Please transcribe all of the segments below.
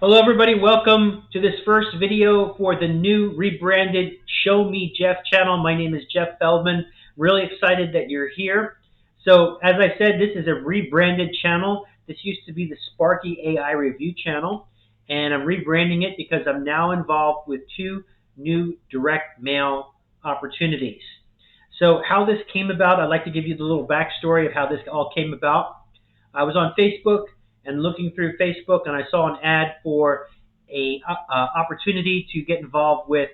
Hello everybody, welcome to this first video for the new rebranded Show Me Jeff channel. My name is Jeff Feldman. Really excited that you're here. So as I said, this is a rebranded channel. This used to be the Sparky AI review channel, and I'm rebranding it because I'm now involved with two new direct mail opportunities. So how this came about, I'd like to give you the little backstory of how this all came about. I was on Facebook and looking through Facebook, and I saw an ad for a opportunity to get involved with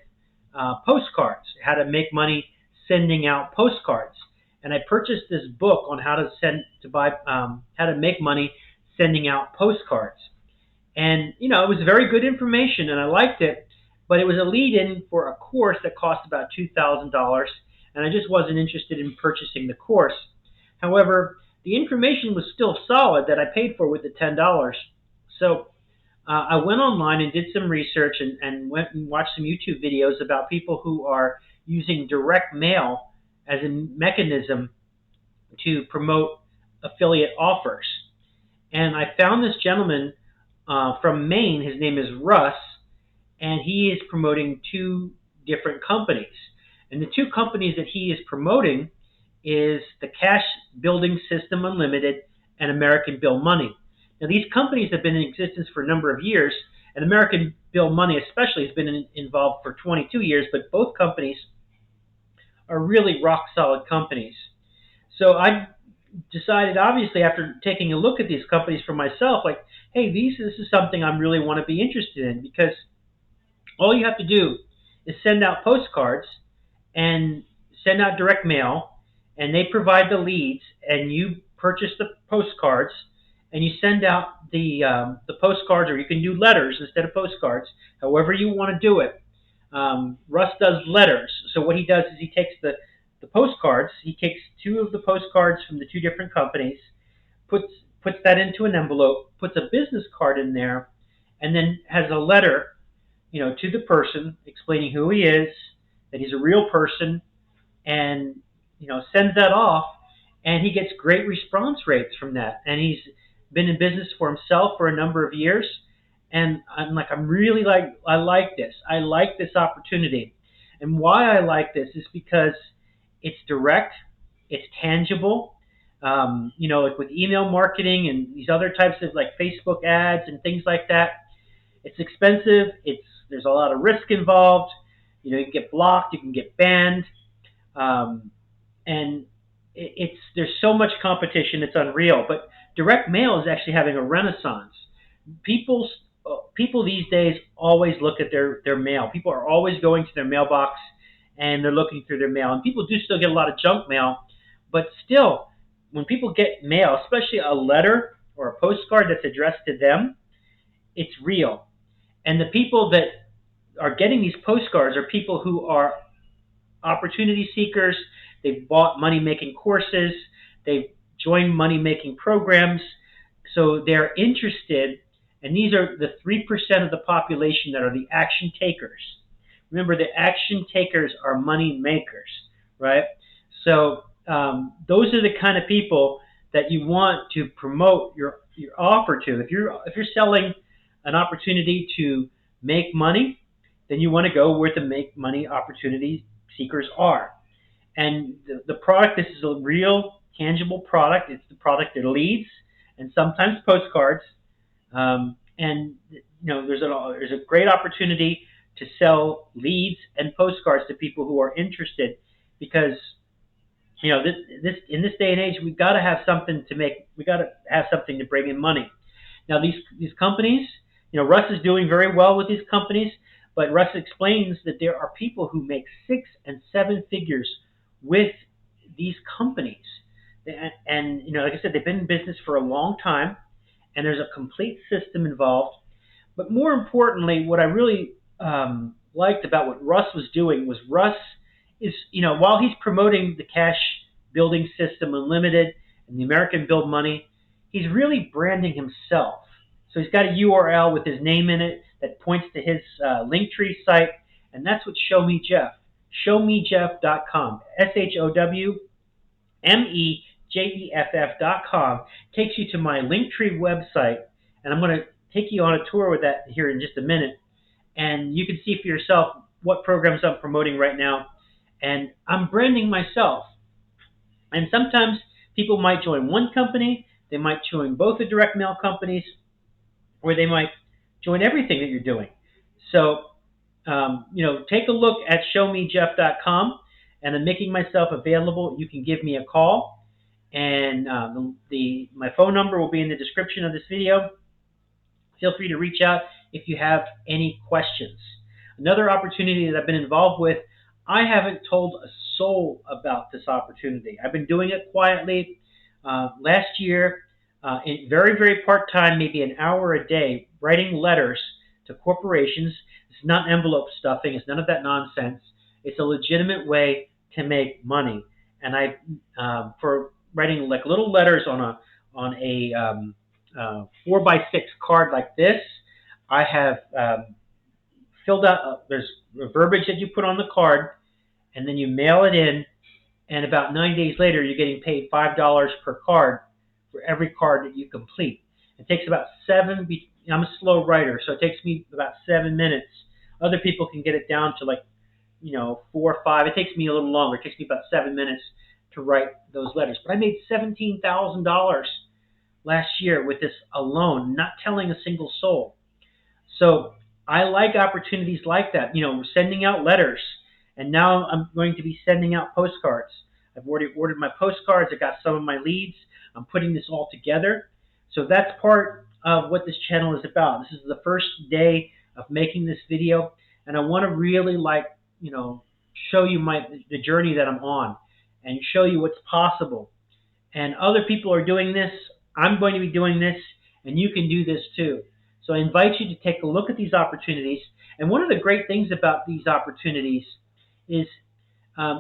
postcards, how to make money sending out postcards. And I purchased this book on how to make money sending out postcards. And it was very good information, and I liked it. But it was a lead-in for a course that cost about $2,000, and I just wasn't interested in purchasing the course. However, the information was still solid that I paid for with the $10. So I went online and did some research and went and watched some YouTube videos about people who are using direct mail as a mechanism to promote affiliate offers. And I found this gentleman from Maine. His name is Russ, and he is promoting two different companies. And the two companies that he is promoting is the Cash Building System Unlimited and American Bill Money. Now, these companies have been in existence for a number of years, and American Bill Money especially has been involved for 22 years, but both companies are really rock solid companies. So I decided, obviously, after taking a look at these companies for myself, like, hey, this is something I really want to be interested in, because all you have to do is send out postcards and send out direct mail, and they provide the leads, and you purchase the postcards, and you send out the postcards, or you can do letters instead of postcards, however you want to do it. Russ does letters, so what he does is he takes the postcards, he takes two of the postcards from the two different companies, puts puts that into an envelope, puts a business card in there, and then has a letter, to the person explaining who he is, that he's a real person, and sends that off, and he gets great response rates from that. And he's been in business for himself for a number of years, and I like this. I like this opportunity, and why I like this is because it's direct, it's tangible. Like with email marketing and these other types of like Facebook ads and things like that, it's expensive. There's a lot of risk involved. You can get blocked, you can get banned, and there's so much competition. It's unreal. But direct mail is actually having a renaissance. People people these days always look at their mail. People are always going to their mailbox and they're looking through their mail. And people do still get a lot of junk mail, but still, when people get mail, especially a letter or a postcard that's addressed to them, it's real. And the people that are getting these postcards are people who are opportunity seekers. They've bought money making courses. They've joined money making programs. So they're interested. And these are the 3% of the population that are the action takers. Remember, the action takers are money makers, right? So those are the kind of people that you want to promote your offer to. If you're selling an opportunity to make money, then you want to go where the make money opportunity seekers are. And the product, this is a real tangible product. It's the product that leads and sometimes postcards. And there's a great opportunity to sell leads and postcards to people who are interested, because this in this day and age, we've got to have something to make. We got to have something to bring in money. Now these companies, Russ is doing very well with these companies, but Russ explains that there are people who make 6 and 7 figures with these companies, and like I said, they've been in business for a long time, and there's a complete system involved. But more importantly, what I really liked about what Russ was doing was Russ is, while he's promoting the Cash Building System Unlimited and the American Build Money, he's really branding himself. So he's got a URL with his name in it that points to his Linktree site, and that's what Show Me Jeff, showmejeff.com, SHOWMEJEFF.com takes you to my Linktree website, and I'm going to take you on a tour with that here in just a minute, and you can see for yourself what programs I'm promoting right now. And I'm branding myself. And sometimes people might join one company, they might join both the direct mail companies, or they might join everything that you're doing. So, take a look at showmejeff.com, and I'm making myself available. You can give me a call, and my phone number will be in the description of this video. Feel free to reach out if you have any questions. Another opportunity that I've been involved with, I haven't told a soul about this opportunity. I've been doing it quietly. Last year, in very, very part-time, maybe an hour a day, writing letters to corporations. It's not envelope stuffing. It's none of that nonsense. It's a legitimate way to make money. And for writing like little letters on a 4x6 card like this, I have filled out. There's verbiage that you put on the card, and then you mail it in. And about 9 days later, you're getting paid $5 per card for every card that you complete. It takes about I'm a slow writer, so it takes me about 7 minutes. Other people can get it down to 4 or 5. It takes me a little longer. It takes me about 7 minutes to write those letters. But I made $17,000 last year with this alone, not telling a single soul. So I like opportunities like that, sending out letters. And now I'm going to be sending out postcards. I've already ordered my postcards. I got some of my leads. I'm putting this all together. So that's part of what this channel is about. This is the first day of making this video. And I want to really show you the journey that I'm on and show you what's possible. And other people are doing this. I'm going to be doing this, and you can do this too. So I invite you to take a look at these opportunities. And one of the great things about these opportunities is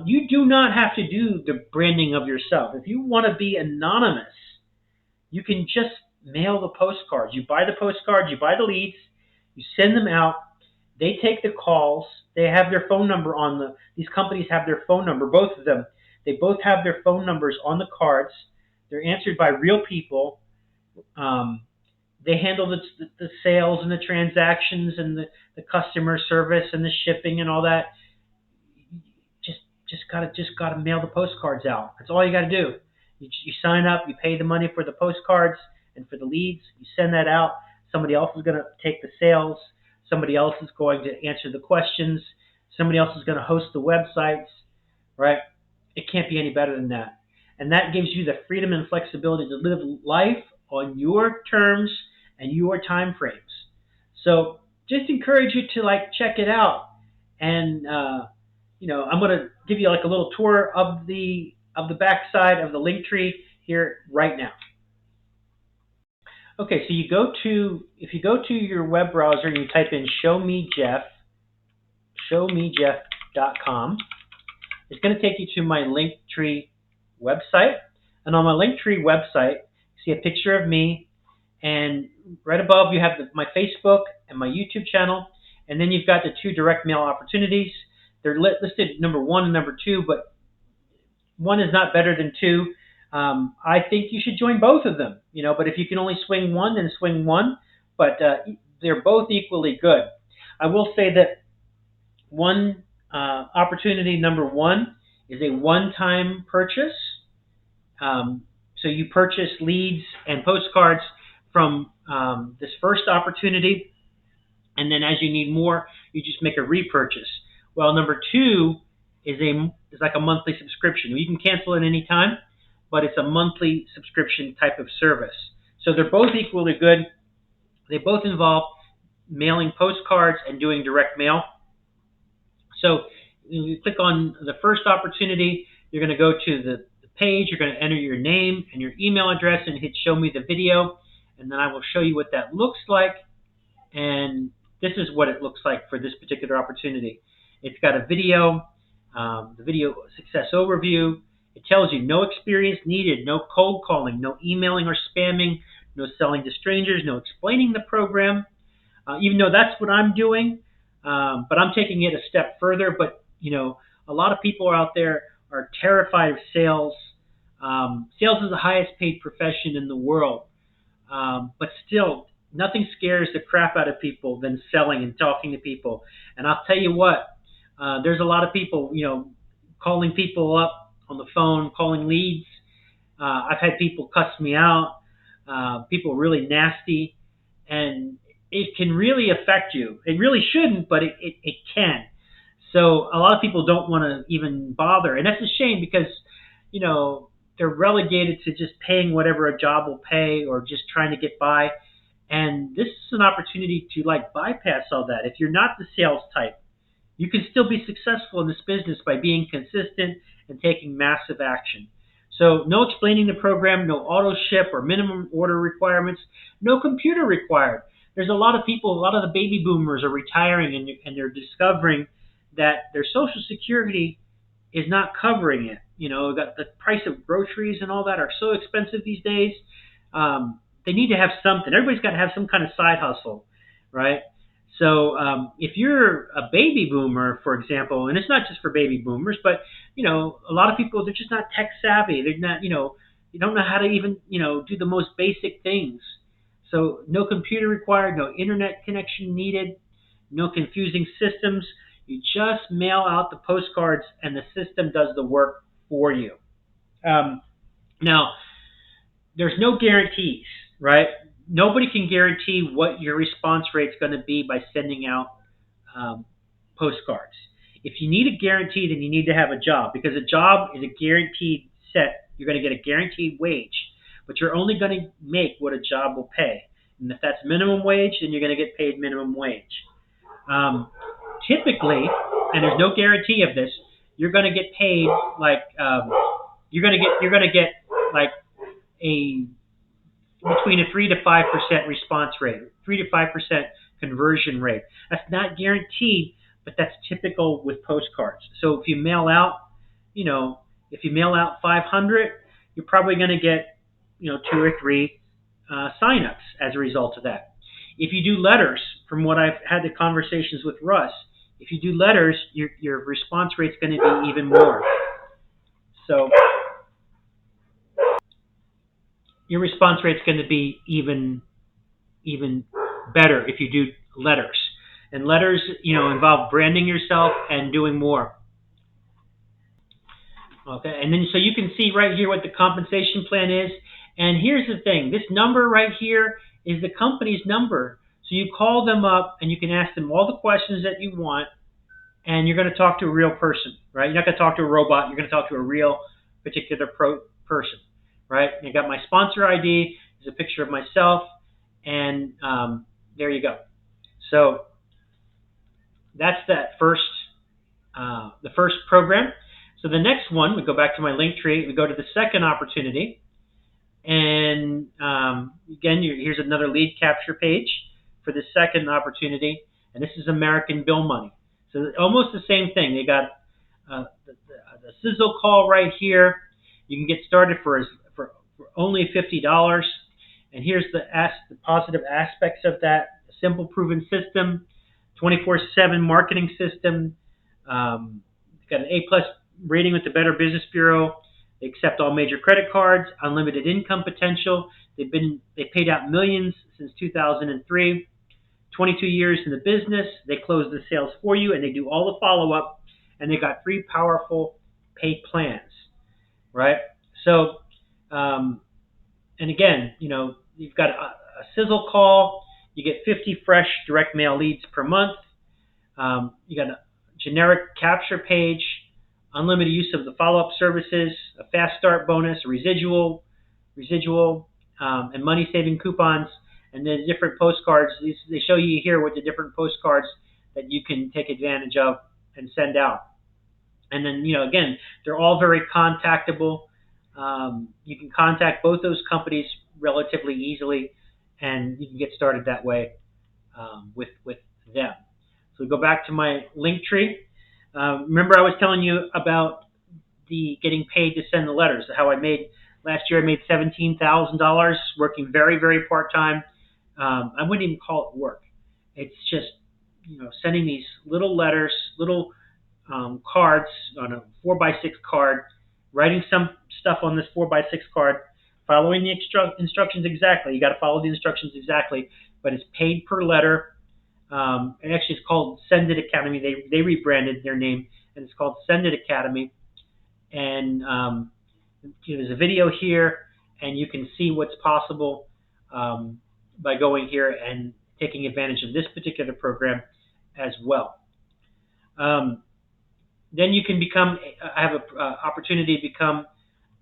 you do not have to do the branding of yourself. If you want to be anonymous, you can just mail the postcards. You buy the postcards, you buy the leads, you send them out. They take the calls. They have their phone number these companies have their phone number, both of them. They both have their phone numbers on the cards. They're answered by real people. They handle the sales and the transactions and the customer service and the shipping and all that. Just gotta mail the postcards out. That's all you gotta do. You sign up, you pay the money for the postcards and for the leads. You send that out. Somebody else is gonna take the sales. Somebody else is going to answer the questions. Somebody else is going to host the websites, right? It can't be any better than that. And that gives you the freedom and flexibility to live life on your terms and your time frames. So just encourage you to check it out. And I'm going to give you a little tour of the backside of the link tree here right now. Okay, so if you go to your web browser and you type in showmejeff.com, it's going to take you to my Linktree website. And on my Linktree website, you see a picture of me, and right above you have my Facebook and my YouTube channel, and then you've got the 2 direct mail opportunities. They're listed number 1 and number 2, but 1 is not better than 2. I think you should join both of them, but if you can only swing one, then swing one. But they're both equally good. I will say that opportunity number 1 is a one-time purchase. So you purchase leads and postcards from this first opportunity, and then as you need more, you just make a repurchase. Well, number 2 is like a monthly subscription. You can cancel at any time, but it's a monthly subscription type of service. So they're both equally good. They both involve mailing postcards and doing direct mail. So you click on the first opportunity, you're going to go to the page, you're going to enter your name and your email address and hit show me the video, and then I will show you what that looks like. And this is what it looks like for this particular opportunity. It's got a video, the video success overview. It tells you no experience needed, no cold calling, no emailing or spamming, no selling to strangers, no explaining the program, even though that's what I'm doing. But I'm taking it a step further. But, a lot of people out there are terrified of sales. Sales is the highest paid profession in the world. But still, nothing scares the crap out of people than selling and talking to people. And I'll tell you what, there's a lot of people, calling people up on the phone, calling leads. I've had people cuss me out, people really nasty, and it can really affect you. It really shouldn't, but it can. So a lot of people don't want to even bother, and that's a shame because, you know, they're relegated to just paying whatever a job will pay or just trying to get by. And this is an opportunity to like bypass all that. If you're not the sales type, you can still be successful in this business by being consistent and taking massive action. So no explaining the program, no auto ship or minimum order requirements, no computer required. There's a lot of people, a lot of the baby boomers are retiring, and they're discovering that their social security is not covering it. Got the price of groceries and all that are so expensive these days. They need to have something. Everybody's got to have some kind of side hustle, right? So if you're a baby boomer, for example, and it's not just for baby boomers, but a lot of people, they're just not tech savvy. They're not, you don't know how to even do the most basic things. So no computer required, no internet connection needed, no confusing systems. You just mail out the postcards, and the system does the work for you. Now, there's no guarantees, right? Nobody can guarantee what your response rate is going to be by sending out postcards. If you need a guarantee, then you need to have a job, because a job is a guaranteed set. You're going to get a guaranteed wage, but you're only going to make what a job will pay. And if that's minimum wage, then you're going to get paid minimum wage. Typically, and there's no guarantee of this, you're going to get paid like you're going to get like a between a 3 to 5% response rate, 3 to 5% conversion rate. That's not guaranteed, but that's typical with postcards. So if you mail out, if you mail out 500, you're probably going to get, 2 or 3 signups as a result of that. If you do letters, from what I've had the conversations with Russ, if you do letters, your response rate's going to be even more. So your response rate's going to be even better if you do letters. And letters, involve branding yourself and doing more. Okay, and then so you can see right here what the compensation plan is. And here's the thing: this number right here is the company's number. So you call them up and you can ask them all the questions that you want, and you're going to talk to a real person, right? You're not going to talk to a robot. You're going to talk to a real particular person, right? And I got my sponsor ID. There's a picture of myself, and there you go. So that's the first program. So the next one, we go back to my link tree. We go to the second opportunity, and again, here's another lead capture page for the second opportunity, and this is American Bill Money. So almost the same thing. They got the sizzle call right here. You can get started for only $50. And here's the positive aspects of that: a simple, proven system, 24/7 marketing system. Got an A+ rating with the Better Business Bureau. They accept all major credit cards, unlimited income potential. They paid out millions since 2003. 22 years in the business. They close the sales for you, and they do all the follow-up. And they got 3 powerful paid plans, right? So, and again, you've got a sizzle call. You get 50 fresh direct mail leads per month. You got a generic capture page, unlimited use of the follow-up services, a fast start bonus, a residual, and money-saving coupons, and then different postcards. They show you here what the different postcards that you can take advantage of and send out. And then, again, they're all very contactable. You can contact both those companies relatively easily, and you can get started that way with them. So go back to my link tree. Remember I was telling you about the getting paid to send the letters, how last year I made $17,000 working very, very part-time. I wouldn't even call it work. It's just, sending these little letters, little cards on a 4x6 card, writing some stuff on this 4x6 card, following the instructions exactly. You got to follow the instructions exactly. but it's paid per letter. And actually, it's called Send It Academy. They rebranded their name, and it's called Send It Academy. And there's a video here, and you can see what's possible by going here and taking advantage of this particular program as well. Then you can have an opportunity to become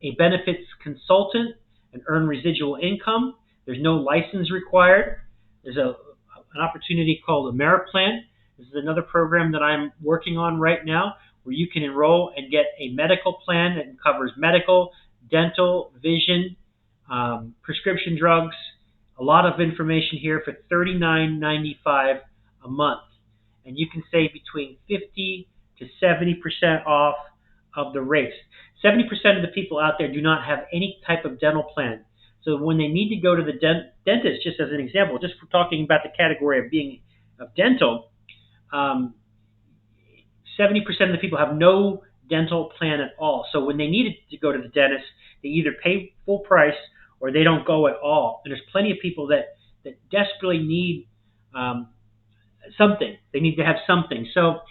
a benefits consultant and earn residual income. There's no license required. There's an opportunity called AmeriPlan. This is another program that I'm working on right now where you can enroll and get a medical plan that covers medical, dental, vision, prescription drugs. A lot of information here for $39.95 a month. And you can save between 50 to 70% off of the rates. 70% of the people out there do not have any type of dental plan. So when they need to go to the dentist, just as an example, just for talking about the category of dental, 70% of the people have no dental plan at all. So when they need to go to the dentist, they either pay full price or they don't go at all. And there's plenty of people that desperately need something. They need to have something. So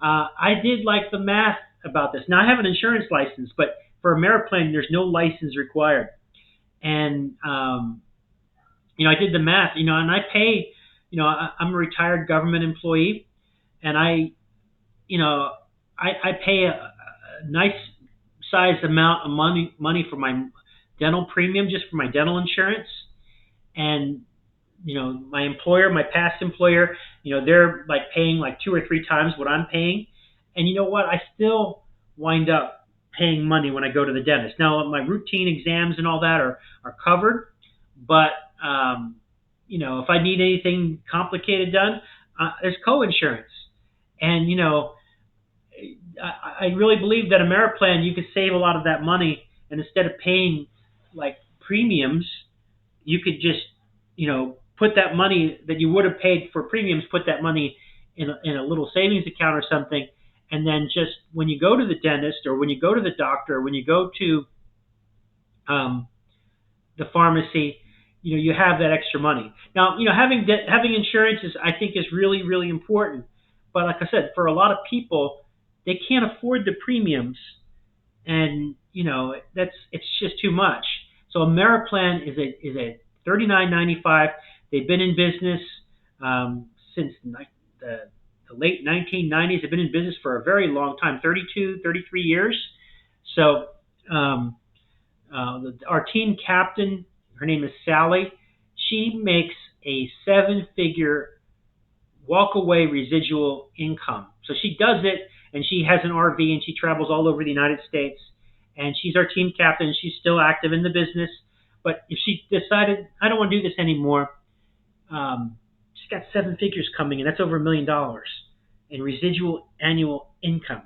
I did like the math about this. Now, I have an insurance license, but for AmeriPlan, there's no license required. And, I did the math, and I pay, I'm a retired government employee, and I pay a nice sized amount of money for my dental premium, just for my dental insurance. And, my employer, my past employer, they're like paying like 2 or 3 times what I'm paying. And you know what? I still wind up paying money when I go to the dentist. Now, my routine exams and all that are covered, but if I need anything complicated done, there's co-insurance. And I really believe that AmeriPlan, you could save a lot of that money, and instead of paying like premiums, you could just put that money that you would have paid for premiums, put that money in a little savings account or something. And then just when you go to the dentist or when you go to the doctor, or when you go to the pharmacy, you have that extra money. Now, having insurance I think is really, really important. But like I said, for a lot of people, they can't afford the premiums, and it's just too much. So AmeriPlan is a $39.95. They've been in business since the late 1990s. They've been in business for a very long time, 32, 33 years. So our team captain, her name is Sally. She makes a 7-figure walk-away residual income. So she does it, and she has an RV, and she travels all over the United States. And she's our team captain. She's still active in the business. But if she decided, I don't want to do this anymore, she's got 7 figures coming, and that's over $1 million in residual annual income.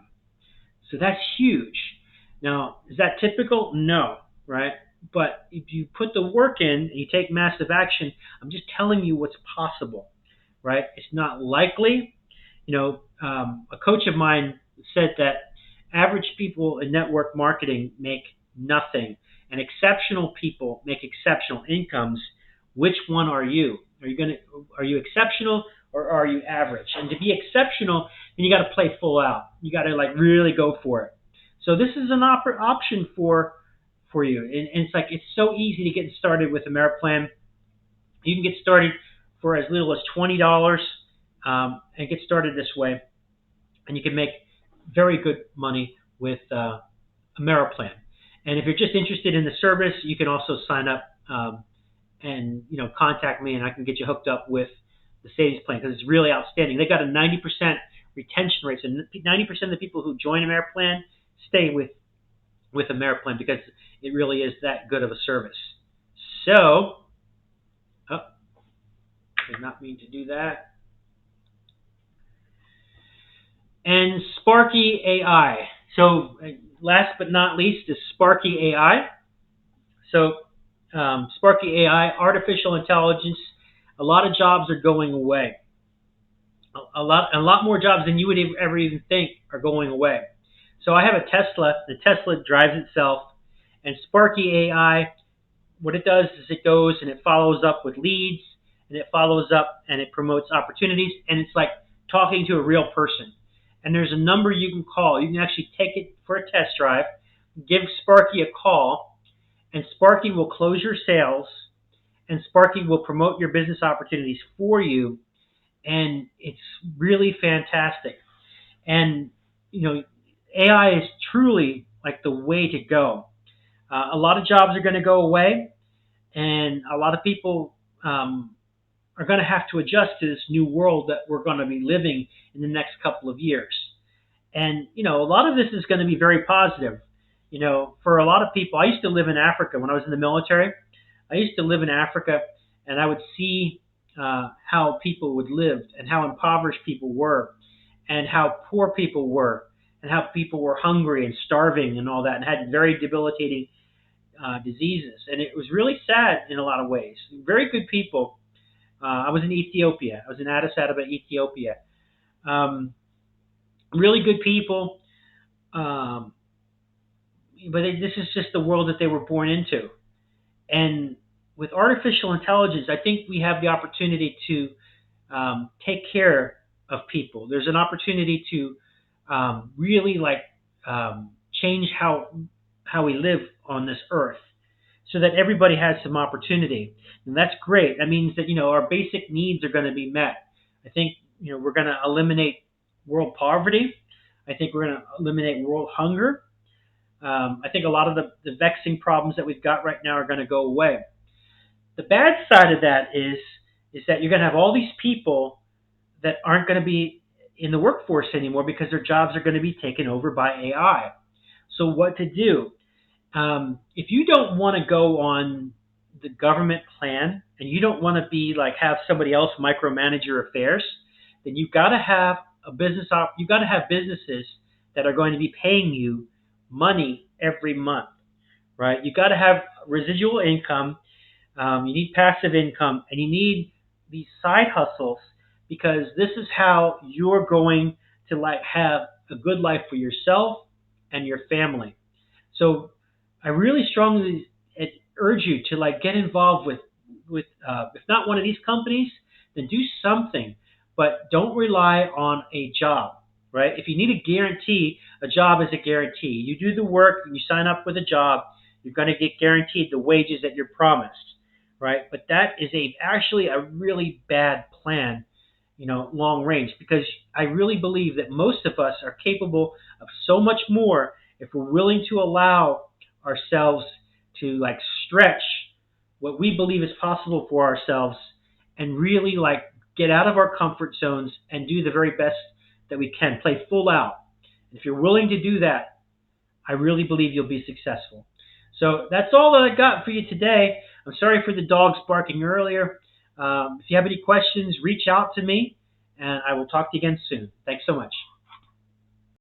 So that's huge. Now, is that typical? No, right? But if you put the work in and you take massive action, I'm just telling you what's possible, right? It's not likely. A coach of mine said that average people in network marketing make nothing, and exceptional people make exceptional incomes. Which one are you? Are you exceptional or are you average? And to be exceptional, then you got to play full out. You got to really go for it. So this is an option for you, and it's so easy to get started with AmeriPlan. You can get started for as little as $20 and get started this way, and you can make very good money with AmeriPlan. And if you're just interested in the service, you can also sign up and contact me, and I can get you hooked up with the savings plan, because it's really outstanding. They got a 90% retention rate, so 90% of the people who join AmeriPlan stay with AmeriPlan, because it really is that good of a service. So, did not mean to do that. And Sparky AI. So last but not least is Sparky AI. So Sparky AI, artificial intelligence. A lot of jobs are going away. A lot more jobs than you would ever even think are going away. So I have a Tesla. The Tesla drives itself, and Sparky AI, what it does is it goes and it follows up with leads, and it follows up and it promotes opportunities, and it's like talking to a real person. And there's a number you can call. You can actually take it for a test drive, give Sparky a call, and Sparky will close your sales, and Sparky will promote your business opportunities for you, and it's really fantastic. And you know, AI is truly like the way to go. A lot of jobs are going to go away, and a lot of people are going to have to adjust to this new world that we're going to be living in the next couple of years. And a lot of this is going to be very positive. For a lot of people, I used to live in Africa when I was in the military. I used to live in Africa, and I would see how people would live, and how impoverished people were, and how poor people were, and how people were hungry and starving and all that, and had very debilitating diseases. And it was really sad in a lot of ways. Very good people. I was in Ethiopia. I was in Addis Ababa, Ethiopia. Um, Really good people, um, but this is just the world that they were born into. And with artificial intelligence, I think we have the opportunity to take care of people. There's an opportunity to really change how we live on this earth, so that everybody has some opportunity, and that's great. That means that our basic needs are going to be met. I think we're going to eliminate world poverty. I think we're going to eliminate world hunger. I think a lot of the vexing problems that we've got right now are going to go away. The bad side of that is that you're going to have all these people that aren't going to be in the workforce anymore because their jobs are going to be taken over by AI. So what to do? If you don't want to go on the government plan, and you don't want to be like have somebody else micromanage your affairs, then you've got to have you've got to have businesses that are going to be paying you money every month, right? You've got to have residual income. You need passive income, and you need these side hustles, because this is how you're going to have a good life for yourself and your family. So I really strongly urge you to get involved with if not one of these companies, then do something, but don't rely on a job. Right? If you need a guarantee, a job is a guarantee. You do the work, and you sign up with a job, you're going to get guaranteed the wages that you're promised. Right? But that is actually a really bad plan, long range, because I really believe that most of us are capable of so much more if we're willing to allow ourselves to stretch what we believe is possible for ourselves, and really get out of our comfort zones and do the very best that we can, play full out. And if you're willing to do that, I really believe you'll be successful. So that's all that I got for you today. I'm sorry for the dogs barking earlier. If you have any questions, reach out to me, and I will talk to you again soon. Thanks so much.